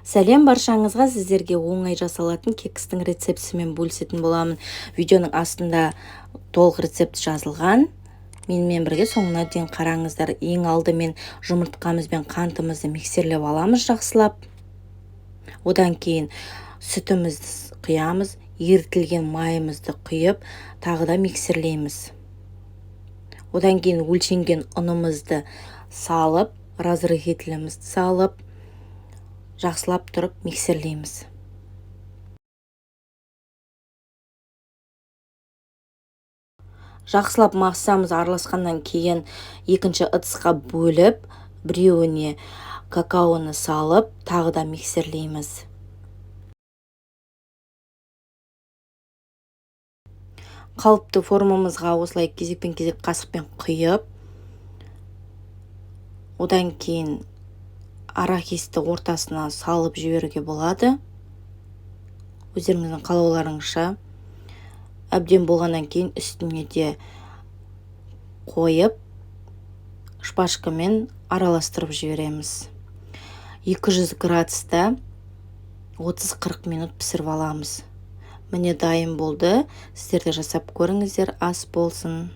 Сәлем баршаңызға, сіздерге оңай жасалатын кекстің рецептісімен бөлісетін боламын. Видеоның астында толық рецепт жазылған. Менімен бірге соңына дейін қараңыздар. Ең алдымен жұмыртқамыз бен қантымызды миксерлеп аламыз жақсылап. Одан кейін сүтімізді құямыз, ерітілген майымызды құйып, тағы да миксерлейміз. Одан кейін өлшенген ұнымызды салып, разрыхителімізді салып, жақсылап тұрып миксерлейміз. Жақсылап массамыз араласқаннан кейін екінші ыдысқа бөліп, біреуіне какаоны салып, тағы да миксерлейміз. Қалыпты формамызға осылай кезекпен кезек қасықпен құйып, одан кейін арахисті ортасына салып жіберуге болады. Өздеріңіздің қалауларыңызша. Әбден болғаннан кейін үстіне де қойып, шпажкамен араластырып жібереміз. 200 градуста 30-40 минут пісіріп аламыз. Міне дайын болды. Сіздер де жасап көріңіздер, ас болсын.